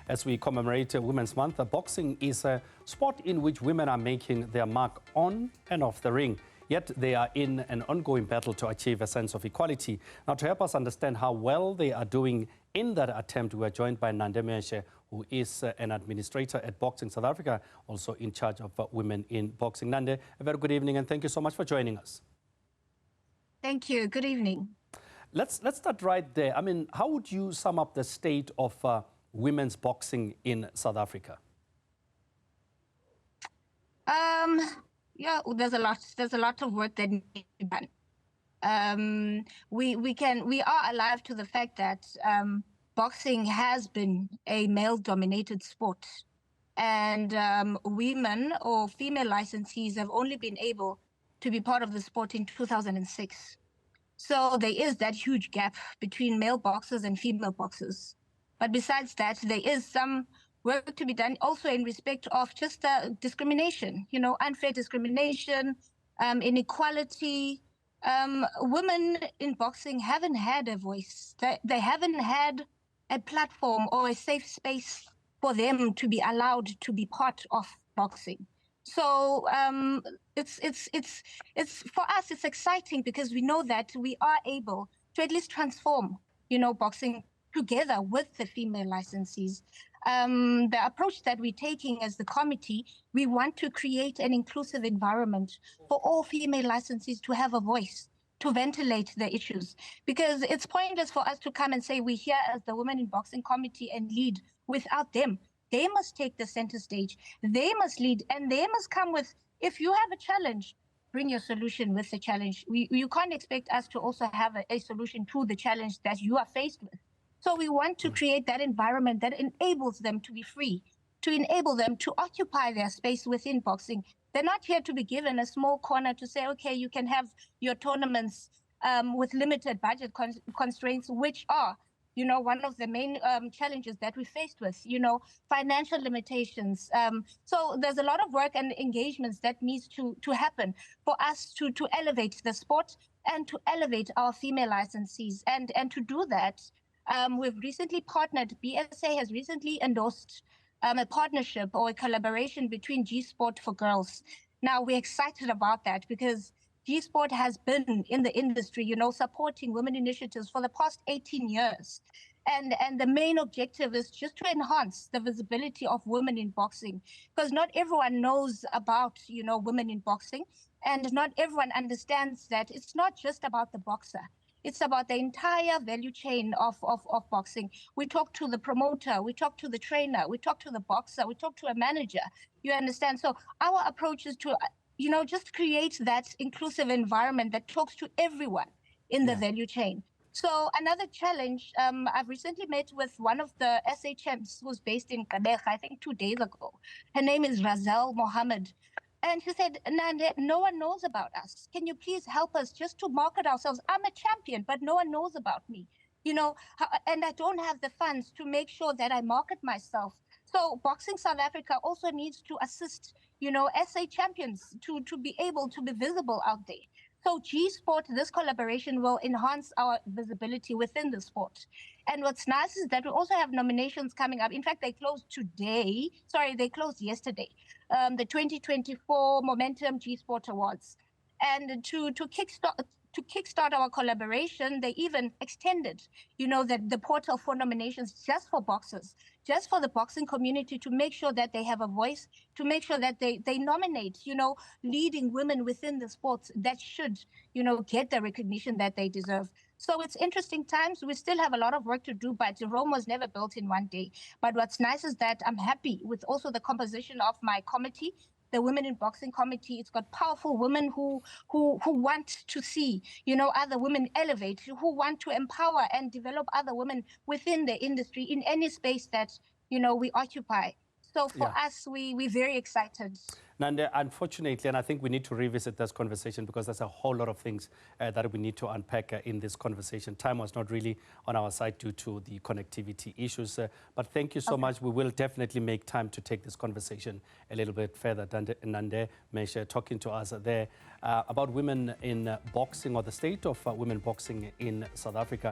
As we commemorate Women's Month, boxing is a sport in which women are making their mark on and off the ring. Yet they are in an ongoing battle to achieve a sense of equality. Now, to help us understand how well they are doing in that attempt, we are joined by Nande Mheshe, who is an administrator at Boxing South Africa, also in charge of women in boxing. Nande, a very good evening, and thank you so much for joining us. Thank you. Good evening. Let's start right there. I mean, how would you sum up the state of women's boxing in South Africa? Yeah, there's a lot of work that needs to be done. We are alive to the fact that boxing has been a male-dominated sport, and women or female licensees have only been able to be part of the sport in 2006. So there is that huge gap between male boxers and female boxers. But besides that, there is some work to be done also in respect of just discrimination, unfair discrimination, inequality. Women in boxing haven't had a voice. They haven't had a platform or a safe space for them to be allowed to be part of boxing. So it's for us, it's exciting because we know that we are able to at least transform, boxing together with the female licensees. The approach that we're taking as the committee, we want to create an inclusive environment for all female licensees to have a voice, to ventilate the issues. Because it's pointless for us to come and say we're here as the Women in Boxing Committee and lead without them. They must take the center stage. They must lead, and they must come with, if you have a challenge, bring your solution with the challenge. You can't expect us to also have a solution to the challenge that you are faced with. So we want to create that environment that enables them to be free, to enable them to occupy their space within boxing. They're not here to be given a small corner to say, okay, you can have your tournaments with limited budget constraints, which are one of the main challenges that we faced with, financial limitations. So there's a lot of work and engagements that needs to happen for us to elevate the sport and to elevate our female licensees. And to do that, we've recently partnered, BSA has recently endorsed a partnership or a collaboration between G-Sport for girls. Now, we're excited about that because G-Sport has been in the industry, supporting women initiatives for the past 18 years. And the main objective is just to enhance the visibility of women in boxing, because not everyone knows about, women in boxing, and not everyone understands that it's not just about the boxer. It's about the entire value chain of boxing. We talk to the promoter, we talk to the trainer, we talk to the boxer, we talk to a manager. You understand? So our approach is to just create that inclusive environment that talks to everyone in the value chain. So another challenge, I've recently met with one of the SA champs who's based in Gqeberha, I think 2 days ago. Her name is Razel Mohammed. And she said, Nande, no one knows about us. Can you please help us just to market ourselves? I'm a champion, but no one knows about me. And I don't have the funds to make sure that I market myself. So Boxing South Africa also needs to assist, SA champions to be able to be visible out there. So G-Sport, this collaboration will enhance our visibility within the sport. And what's nice is that we also have nominations coming up. In fact, they closed today. Sorry, they closed yesterday. The 2024 Momentum G-Sport Awards. And to kickstart our collaboration, they even extended, the portal for nominations just for boxers, just for the boxing community, to make sure that they have a voice, to make sure that they nominate, leading women within the sports that should, get the recognition that they deserve. So it's interesting times. We still have a lot of work to do, but Rome was never built in one day. But what's nice is that I'm happy with also the composition of my committee, the Women in Boxing Committee. It's got powerful women who want to see, other women elevate, who want to empower and develop other women within the industry in any space that, we occupy. So for us, we're very excited. Nande, unfortunately, and I think we need to revisit this conversation because there's a whole lot of things that we need to unpack in this conversation. Time was not really on our side due to the connectivity issues. But thank you so much. We will definitely make time to take this conversation a little bit further. Nande Mheshe talking to us there about women in boxing, or the state of women boxing in South Africa.